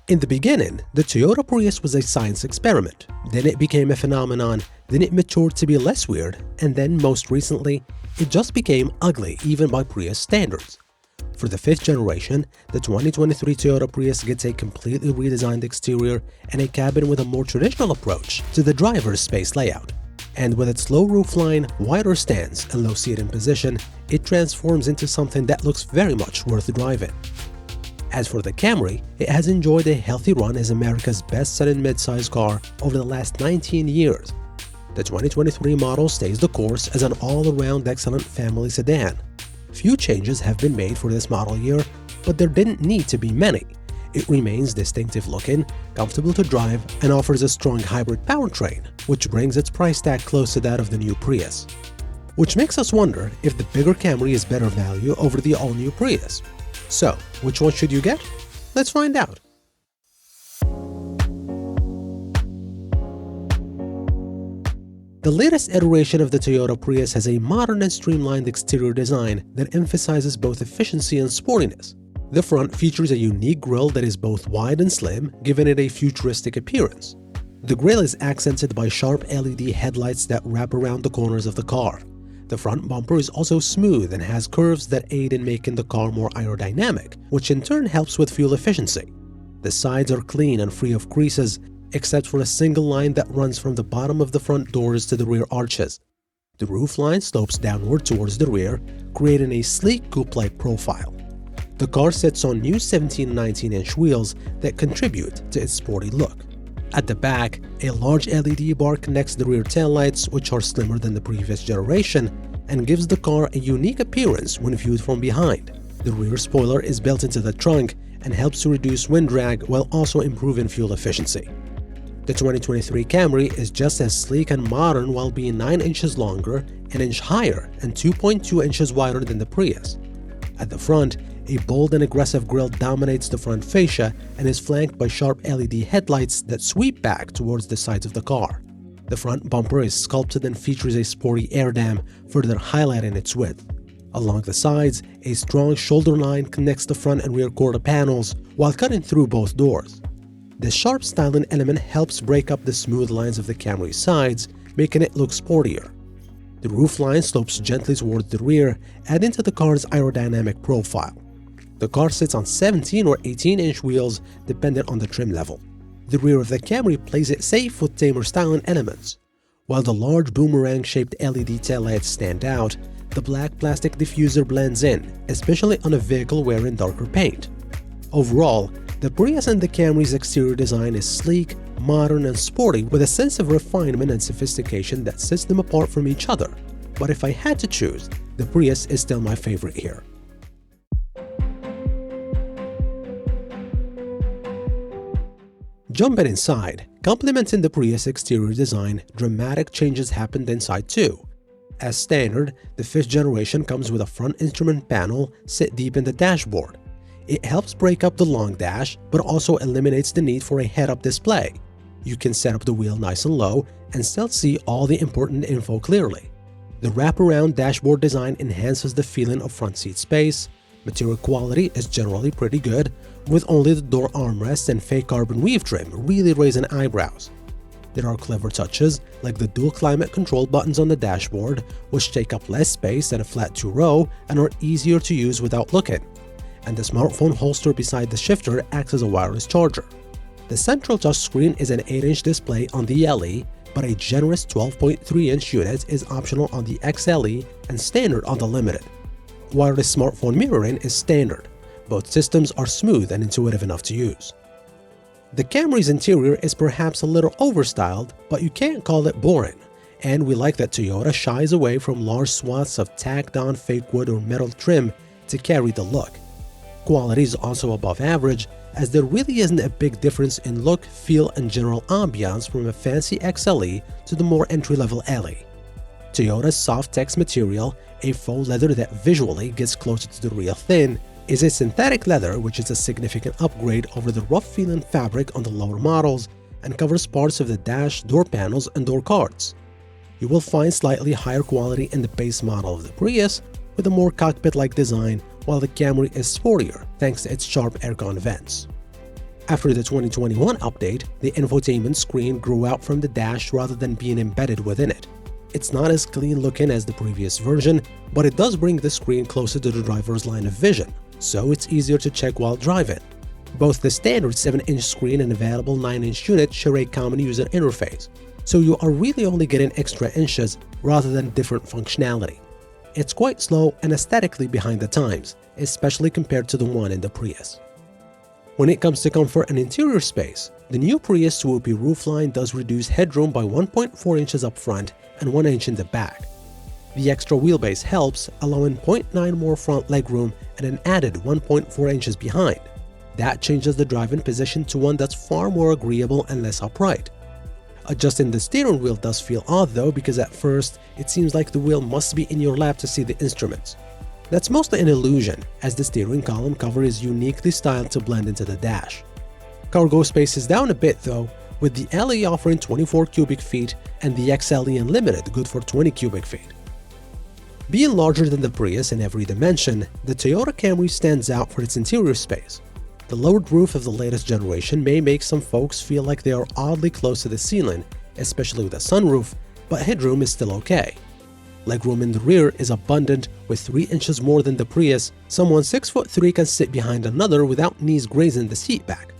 In the beginning, the Toyota Prius was a science experiment, then it became a phenomenon, then it matured to be less weird, and then most recently, it just became ugly even by Prius standards. For the 5th generation, the 2023 Toyota Prius gets a completely redesigned exterior and a cabin with a more traditional approach to the driver's space layout. And with its low roofline, wider stance, and low seating position, it transforms into something that looks very much worth driving. As for the Camry, it has enjoyed a healthy run as America's best-selling midsize car over the last 19 years. The 2023 model stays the course as an all-around excellent family sedan. Few changes have been made for this model year, but there didn't need to be many. It remains distinctive looking, comfortable to drive, and offers a strong hybrid powertrain, which brings its price tag close to that of the new Prius. Which makes us wonder if the bigger Camry is better value over the all-new Prius. So, which one should you get? Let's find out. The latest iteration of the Toyota Prius has a modern and streamlined exterior design that emphasizes both efficiency and sportiness. The front features a unique grille that is both wide and slim, giving it a futuristic appearance. The grille is accented by sharp LED headlights that wrap around the corners of the car. The front bumper is also smooth and has curves that aid in making the car more aerodynamic, which in turn helps with fuel efficiency. The sides are clean and free of creases, except for a single line that runs from the bottom of the front doors to the rear arches. The roofline slopes downward towards the rear, creating a sleek coupe-like profile. The car sits on new 17 and 19-inch wheels that contribute to its sporty look. At the back, a large LED bar connects the rear taillights, which are slimmer than the previous generation, and gives the car a unique appearance when viewed from behind. The rear spoiler is built into the trunk and helps to reduce wind drag while also improving fuel efficiency. The 2023 Camry is just as sleek and modern while being 9 inches longer, an inch higher, and 2.2 inches wider than the Prius. At the front, a bold and aggressive grille dominates the front fascia and is flanked by sharp LED headlights that sweep back towards the sides of the car. The front bumper is sculpted and features a sporty air dam, further highlighting its width. Along the sides, a strong shoulder line connects the front and rear quarter panels while cutting through both doors. This sharp styling element helps break up the smooth lines of the Camry's sides, making it look sportier. The roofline slopes gently towards the rear, adding to the car's aerodynamic profile. The car sits on 17 or 18-inch wheels depending on the trim level. The rear of the Camry plays it safe with tamer styling elements. While the large boomerang-shaped LED taillights stand out, the black plastic diffuser blends in, especially on a vehicle wearing darker paint. Overall, the Prius and the Camry's exterior design is sleek, modern, and sporty with a sense of refinement and sophistication that sets them apart from each other. But if I had to choose, the Prius is still my favorite here. Jumping inside, complementing the Prius exterior design, dramatic changes happened inside too. As standard, the 5th generation comes with a front instrument panel set deep in the dashboard. It helps break up the long dash, but also eliminates the need for a head-up display. You can set up the wheel nice and low and still see all the important info clearly. The wraparound dashboard design enhances the feeling of front seat space. Material quality is generally pretty good, with only the door armrests and fake carbon weave trim really raising eyebrows. There are clever touches, like the dual climate control buttons on the dashboard, which take up less space than a flat two-row and are easier to use without looking. And the smartphone holster beside the shifter acts as a wireless charger. The central touchscreen is an 8-inch display on the LE, but a generous 12.3-inch unit is optional on the XLE and standard on the Limited. Wireless smartphone mirroring is standard. Both systems are smooth and intuitive enough to use. The Camry's interior is perhaps a little overstyled, but you can't call it boring. And we like that Toyota shies away from large swaths of tacked-on fake wood or metal trim to carry the look. Quality is also above average, as there really isn't a big difference in look, feel, and general ambiance from a fancy XLE to the more entry-level LE. Toyota's soft text material, a faux leather that visually gets closer to the real thing, is a synthetic leather which is a significant upgrade over the rough-feeling fabric on the lower models and covers parts of the dash, door panels, and door cards. You will find slightly higher quality in the base model of the Prius with a more cockpit-like design, while the Camry is sportier thanks to its sharp aircon vents. After the 2021 update, the infotainment screen grew out from the dash rather than being embedded within it. It's not as clean looking as the previous version, but it does bring the screen closer to the driver's line of vision, so it's easier to check while driving. Both the standard 7-inch screen and available 9-inch unit share a common user interface, so you are really only getting extra inches rather than different functionality. It's quite slow and aesthetically behind the times, especially compared to the one in the Prius. When it comes to comfort and interior space, the new Prius swoopy roofline does reduce headroom by 1.4 inches up front and 1 inch in the back. The extra wheelbase helps, allowing 0.9 more front legroom and an added 1.4 inches behind. That changes the driving position to one that's far more agreeable and less upright. Adjusting the steering wheel does feel odd though, because at first it seems like the wheel must be in your lap to see the instruments. That's mostly an illusion, as the steering column cover is uniquely styled to blend into the dash. Cargo space is down a bit though, with the LE offering 24 cubic feet and the XLE Unlimited good for 20 cubic feet. Being larger than the Prius in every dimension, the Toyota Camry stands out for its interior space. The lowered roof of the latest generation may make some folks feel like they are oddly close to the ceiling, especially with a sunroof, but headroom is still okay. Legroom in the rear is abundant, with 3 inches more than the Prius. Someone 6'3" can sit behind another without knees grazing the seat back.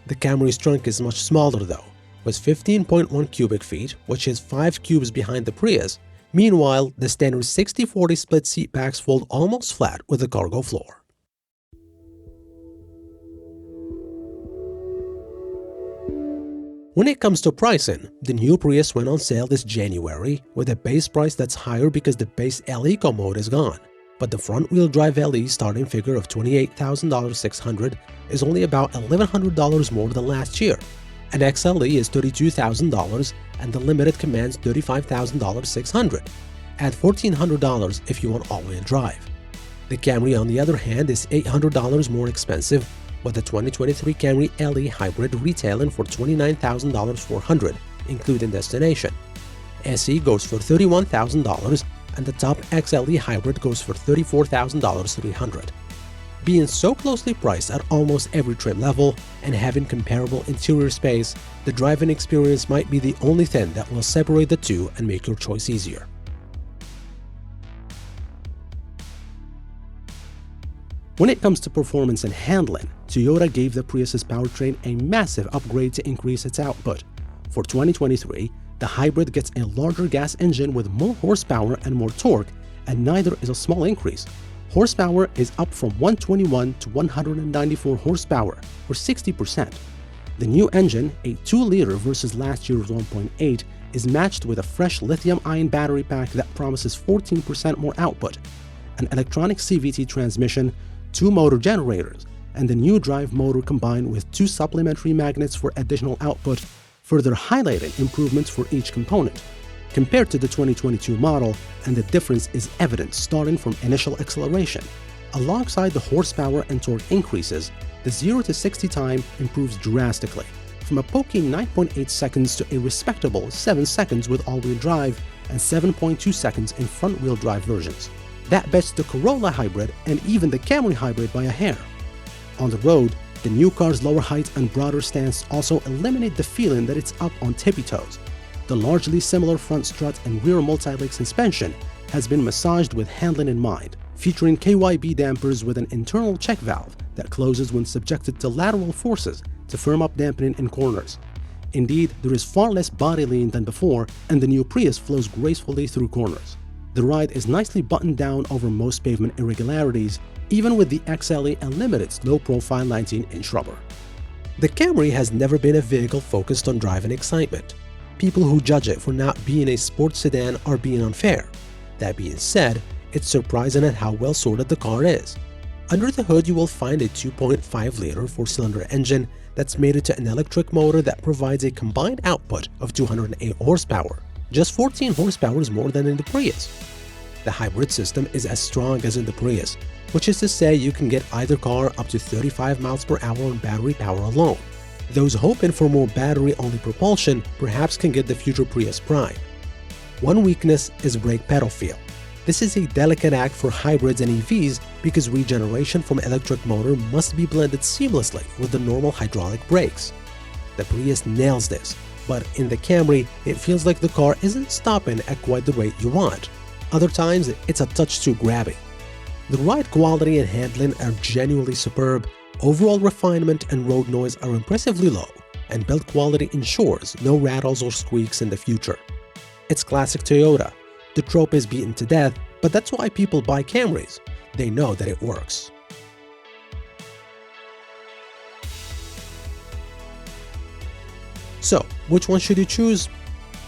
The Camry's trunk is much smaller though, with 15.1 cubic feet, which is 5 cubes behind the Prius. Meanwhile, the standard 60-40 split seat backs fold almost flat with the cargo floor. When it comes to pricing, the new Prius went on sale this January with a base price that's higher because the base L-Eco mode is gone, but the front-wheel drive LE starting figure of $28,600 is only about $1,100 more than last year. An XLE is $32,000 and the Limited commands $35,600. Add $1,400 if you want all-wheel drive. The Camry, on the other hand, is $800 more expensive, with the 2023 Camry LE Hybrid retailing for $29,400, including destination. SE goes for $31,000 and the top XLE Hybrid goes for $34,300. Being so closely priced at almost every trim level and having comparable interior space, the driving experience might be the only thing that will separate the two and make your choice easier. When it comes to performance and handling, Toyota gave the Prius's powertrain a massive upgrade to increase its output. For 2023, the hybrid gets a larger gas engine with more horsepower and more torque, and neither is a small increase. Horsepower is up from 121 to 194 horsepower, or 60%. The new engine, a 2-liter versus last year's 1.8, is matched with a fresh lithium-ion battery pack that promises 14% more output, an electronic CVT transmission, 2 motor generators, and the new drive motor combined with 2 supplementary magnets for additional output, further highlighting improvements for each component. Compared to the 2022 model, and the difference is evident starting from initial acceleration. Alongside the horsepower and torque increases, the 0 to 60 time improves drastically, from a poking 9.8 seconds to a respectable 7 seconds with all-wheel drive and 7.2 seconds in front-wheel drive versions. That bets the Corolla Hybrid and even the Camry Hybrid by a hair. On the road, the new car's lower height and broader stance also eliminate the feeling that it's up on tippy toes. The largely similar front strut and rear multi-link suspension has been massaged with handling in mind, featuring KYB dampers with an internal check valve that closes when subjected to lateral forces to firm up dampening in corners. Indeed, there is far less body lean than before, and the new Prius flows gracefully through corners. The ride is nicely buttoned down over most pavement irregularities, even with the XLE Unlimited's low-profile 19-inch rubber. The Camry has never been a vehicle focused on driving excitement. People who judge it for not being a sports sedan are being unfair. That being said, it's surprising at how well sorted the car is. Under the hood, you will find a 2.5-liter 4-cylinder engine that's mated to an electric motor that provides a combined output of 208 horsepower, just 14 horsepower more than in the Prius. The hybrid system is as strong as in the Prius, which is to say you can get either car up to 35 miles per hour on battery power alone. Those hoping for more battery-only propulsion perhaps can get the future Prius Prime. One weakness is brake pedal feel. This is a delicate act for hybrids and EVs because regeneration from electric motor must be blended seamlessly with the normal hydraulic brakes. The Prius nails this, but in the Camry, it feels like the car isn't stopping at quite the rate you want. Other times, it's a touch too grabby. The ride quality and handling are genuinely superb, overall refinement and road noise are impressively low, and build quality ensures no rattles or squeaks in the future. It's classic Toyota. The trope is beaten to death, but that's why people buy Camrys. They know that it works. So, which one should you choose?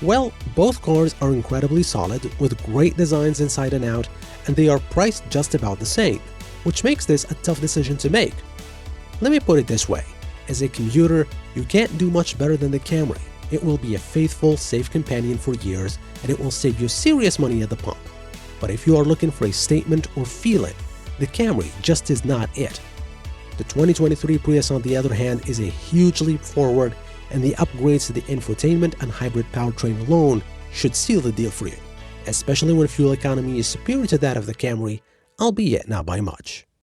Well, both cars are incredibly solid with great designs inside and out, and they are priced just about the same, which makes this a tough decision to make. Let me put it this way, as a commuter, you can't do much better than the Camry. It will be a faithful, safe companion for years, and it will save you serious money at the pump. But if you are looking for a statement or feeling, the Camry just is not it. The 2023 Prius, on the other hand, is a huge leap forward, and the upgrades to the infotainment and hybrid powertrain alone should seal the deal for you, especially when fuel economy is superior to that of the Camry, albeit not by much.